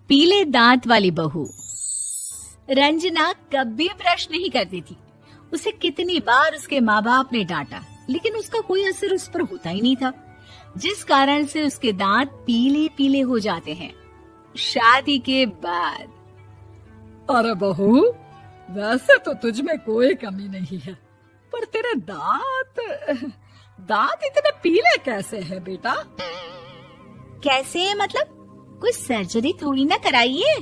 पीले दांत वाली बहू। रंजना कभी ब्रश नहीं करती थी। उसे कितनी बार उसके माँ बाप ने डांटा, लेकिन उसका कोई असर उस पर होता ही नहीं था, जिस कारण से उसके दांत पीले पीले हो जाते हैं। शादी के बाद। अरे बहू, वैसे तो तुझ में कोई कमी नहीं है, पर तेरे दांत इतने पीले कैसे हैं बेटा? कैसे मतलब? कोई सर्जरी थोड़ी ना कराई है।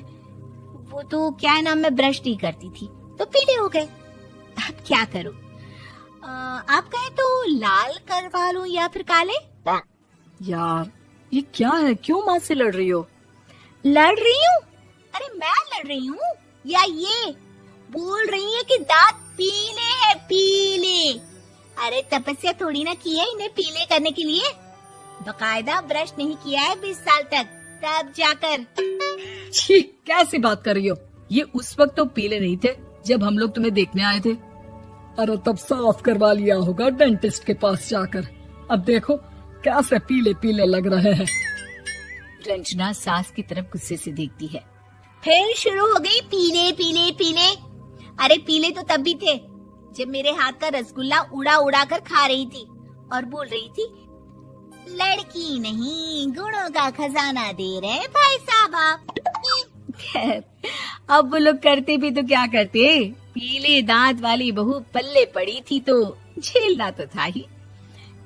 वो तो क्या नाम, मैं ब्रश नहीं करती थी तो पीले हो गए। अब क्या करूं? आप कहें तो लाल करवा लूं या फिर काले? यार ये क्या है, क्यों माँ से लड़ रही हो? लड़ रही हूँ? अरे मैं लड़ रही हूँ या ये बोल रही है कि दांत पीले हैं, पीले। अरे तपस्या थोड़ी ना की है इन्हें पीले करने के लिए। बकायदा ब्रश नहीं किया है 20 साल तक, तब जाकर। छी, कैसी बात कर रही हो? ये उस वक्त तो पीले नहीं थे जब हम लोग तुम्हें देखने आए थे। अरे तब साफ करवा लिया होगा डेंटिस्ट के पास जाकर। अब देखो कैसे पीले पीले लग रहे हैं। रंजना सास की तरफ गुस्से से देखती है। फिर शुरू हो गई पीले पीले पीले। अरे पीले तो तब भी थे जब मेरे हाथ का रसगुल्ला उड़ा उड़ा कर खा रही थी और बोल रही थी, लड़की नहीं गुणों का खजाना दे रहे भाई साहब। खैर, अब वो लोग करते भी तो क्या करते, पीले दांत वाली बहू पल्ले पड़ी थी तो झेलना तो था ही।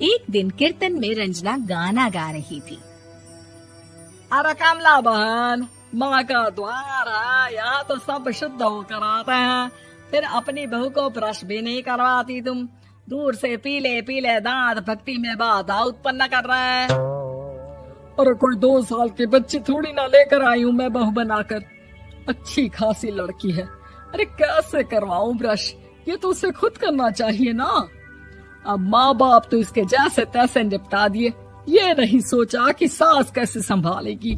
एक दिन कीर्तन में रंजना गाना गा रही थी। अरे कमला बहन, माँ का द्वार है, यहाँ तो सब शुद्ध होकर आते हैं, फिर अपनी बहू को ब्रश भी नहीं करवाती तुम। दूर से पीले पीले दांत भक्ति में बाधा उत्पन्न कर रहे हैं। अरे कोई 2 साल के बच्चे थोड़ी ना लेकर आई हूँ मैं बहू बनाकर। अच्छी खासी लड़की है, अरे कैसे करवाऊं ब्रश? ये तो उसे खुद करना चाहिए ना। अब माँ बाप तो इसके जैसे तैसे निपटा दिए, ये नहीं सोचा कि सास कैसे संभालेगी।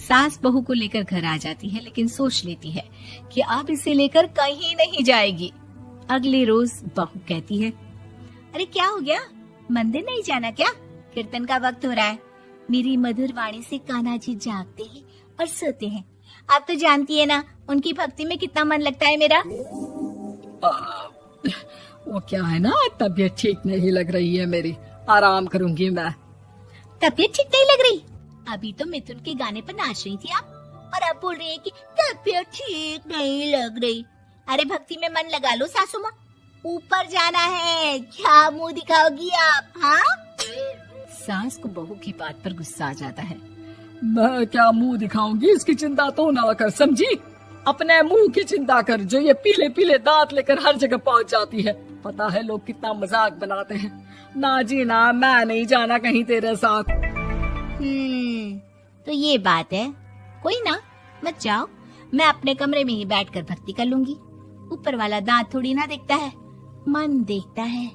सास बहू को लेकर घर आ जाती है, लेकिन सोच लेती है कि अब इसे लेकर कहीं नहीं जाएगी। अगले रोज बहू कहती है, अरे क्या हो गया, मंदिर नहीं जाना क्या? कीर्तन का वक्त हो रहा है। मेरी मधुर वाणी से कान्हा जी जागते हैं और सोते हैं। आप तो जानती है ना उनकी भक्ति में कितना मन लगता है मेरा। वो क्या है ना, तबीयत ठीक नहीं लग रही है मेरी, आराम करूंगी मैं। तबीयत ठीक नहीं लग रही? अभी तो मिथुन के गाने पर नाच रही थी आप, और अब बोल रही है कि तबीयत ठीक नहीं लग रही। अरे भक्ति में मन लगा लो सासू माँ, ऊपर जाना है, क्या मुंह दिखाओगी आप? हाँ? सास को बहू की बात पर गुस्सा आ जाता है। मैं क्या मुंह दिखाऊंगी, इसकी चिंता तो ना कर, समझी? अपने मुंह की चिंता कर, जो ये पीले पीले दांत लेकर हर जगह पहुंच जाती है। पता है लोग कितना मजाक बनाते हैं। ना जी ना, मैं नहीं जाना कहीं तेरे साथ। तो ये बात है। कोई ना, मत जाओ, मैं अपने कमरे में ही बैठकर भक्ति कर लूंगी। ऊपर वाला दांत थोड़ी ना देखता है, मन देखता है,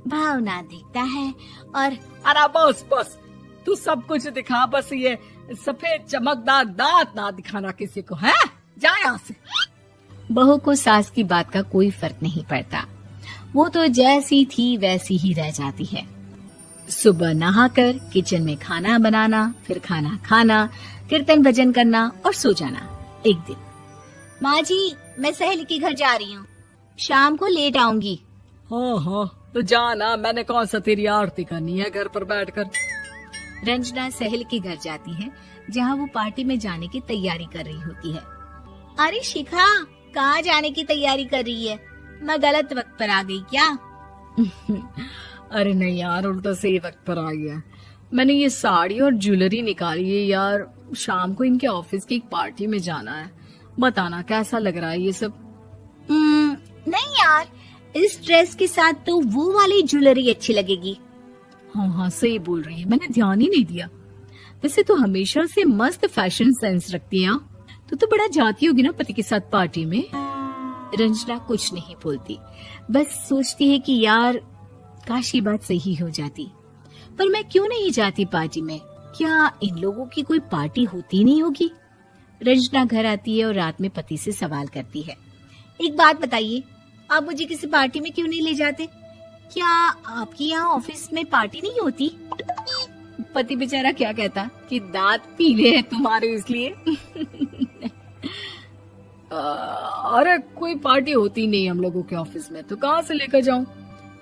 भावना देखता है। और अरे बस बस, तू सब कुछ दिखा, बस ये सफेद चमकदार दांत ना दिखाना किसी को, है? जा यहाँ से। बहू को सास की बात का कोई फर्क नहीं पड़ता, वो तो जैसी थी वैसी ही रह जाती है। सुबह नहाकर किचन में खाना बनाना, फिर खाना खाना, कीर्तन भजन करना और सो जाना। एक दिन, माँ जी मैं सहेली के घर जा रही हूँ, शाम को लेट आऊंगी। हाँ, तो जाना, मैंने कौन सा तेरी आरती करनी है घर पर बैठकर। रंजना सहेली के घर जाती है, जहाँ वो पार्टी में जाने की तैयारी कर रही होती है। अरे शिखा, कहाँ जाने की तैयारी कर रही है? मैं गलत वक्त पर आ गई क्या? अरे नहीं यार, उल्टा सही वक्त पर आई है। मैंने ये साड़ी और ज्वेलरी निकाली है यार, शाम को इनके ऑफिस की एक पार्टी में जाना है। बताना कैसा लग रहा है ये सब? नहीं यार, इस ड्रेस के साथ तो वो वाली ज्वेलरी अच्छी लगेगी। हाँ सही बोल रही है, मैंने ध्यान ही नहीं दिया। वैसे तो हमेशा से मस्त फैशन सेंस रखती है। तो बड़ा जाती होगी ना पति के साथ पार्टी में। रंजना कुछ नहीं बोलती, बस सोचती है कि यार काश ये बात सही हो जाती, पर मैं क्यों नहीं जाती पार्टी में? क्या इन लोगों की कोई पार्टी होती नहीं होगी? रंजना घर आती है और रात में पति से सवाल करती है, एक बात बताइए, आप मुझे किसी पार्टी में क्यों नहीं ले जाते? क्या आपके यहाँ ऑफिस में पार्टी नहीं होती? पति बेचारा क्या कहता कि दांत पीले हैं तुम्हारे इसलिए। अरे कोई पार्टी होती नहीं हम लोगों के ऑफिस में, तो कहाँ से लेकर जाऊं?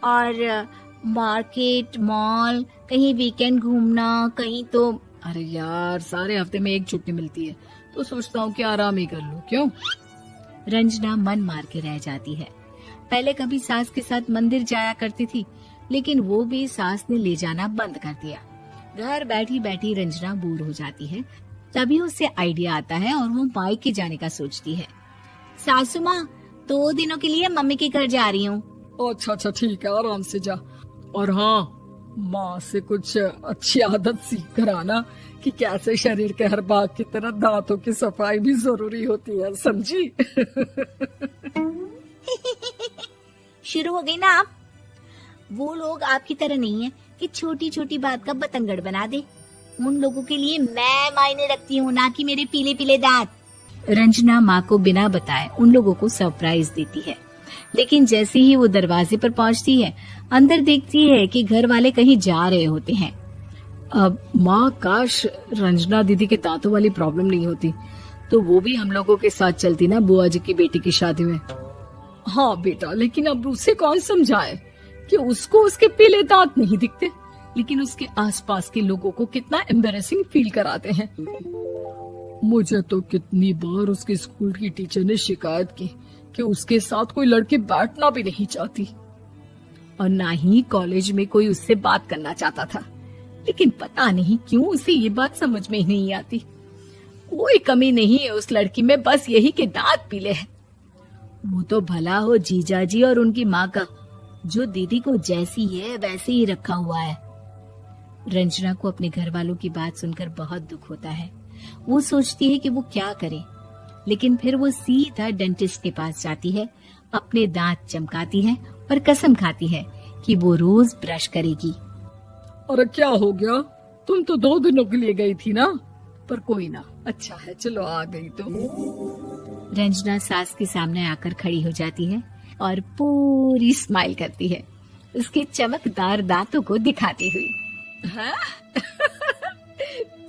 और मार्केट, मॉल, कहीं वीकेंड घूमना, कहीं तो। अरे यार सारे हफ्ते में एक छुट्टी मिलती है, तो सोचता हूँ कि आराम ही कर लूं। क्यों? रंजना मन मार के रह जाती है। पहले कभी सास के साथ मंदिर जाया करती थी, लेकिन वो भी सास ने ले जाना बंद कर दिया। घर बैठी बैठी रंजना बोर हो जाती है। तभी उसे आइडिया आता है और वो मायके जाने का सोचती है। सासू माँ, 2 दिनों के लिए मम्मी के घर जा रही हूँ। अच्छा अच्छा ठीक है, आराम से जा। और हाँ, माँ से कुछ अच्छी आदत सीख कर आना कि कैसे शरीर के हर भाग की तरह दांतों की सफाई भी जरूरी होती है, समझी? शुरू हो गई ना आप। वो लोग आपकी तरह नहीं है कि छोटी छोटी बात का बतंगड़ बना दे। उन लोगों के लिए मैं मायने रखती हूँ, ना कि मेरे पीले पीले दांत। रंजना माँ को बिना बताए उन लोगों को सरप्राइज देती है, लेकिन जैसे ही वो दरवाजे पर पहुँचती है, अंदर देखती है कि घर वाले कहीं जा रहे होते हैं। अब माँ, काश रंजना दीदी के दांतों वाली प्रॉब्लम नहीं होती, तो वो भी हम लोगों के साथ चलती ना बुआ जी की बेटी की शादी में। हाँ बेटा, लेकिन अब उसे कौन समझाए कि उसको उसके पीले दांत नहीं दिखते, लेकिन उसके आसपास के लोगों को कितना एम्बैरेसिंग फील कराते हैं। मुझे तो कितनी बार उसके स्कूल की टीचर ने शिकायत की कि उसके साथ कोई लड़की बैठना भी नहीं चाहती, और ना ही कॉलेज में कोई उससे बात करना चाहता था। लेकिन पता नहीं क्यों उसे ये बात समझ में ही नहीं आती। कोई कमी नहीं है उस लड़की में, बस यही कि दांत पीले हैं। वो तो भला हो जीजा जी और उनकी माँ का, जो दीदी को जैसी है वैसे ही रखा हुआ है। रंजना को अपने घर वालों की बात सुनकर बहुत दुख होता है। वो सोचती है कि वो क्या करे, लेकिन फिर वो सीधा डेंटिस्ट के पास जाती है, अपने दांत चमकाती है और कसम खाती है कि वो रोज ब्रश करेगी। अरे क्या हो गया? तुम तो 2 दिनों के लिए गई थी ना, पर कोई ना, अच्छा है, चलो आ गई तो। रंजना सास के सामने आकर खड़ी हो जाती है और पूरी स्माइल करती है, उसके चमकदार दांतों को दिखाती हुई। हैं?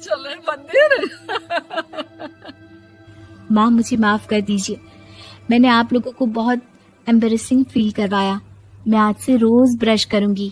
चले मंदिर। माँ, मुझे माफ कर दीजिए, मैंने आप लोगों को बहुत एम्बैरेसिंग फील करवाया। मैं आज से रोज ब्रश करूंगी।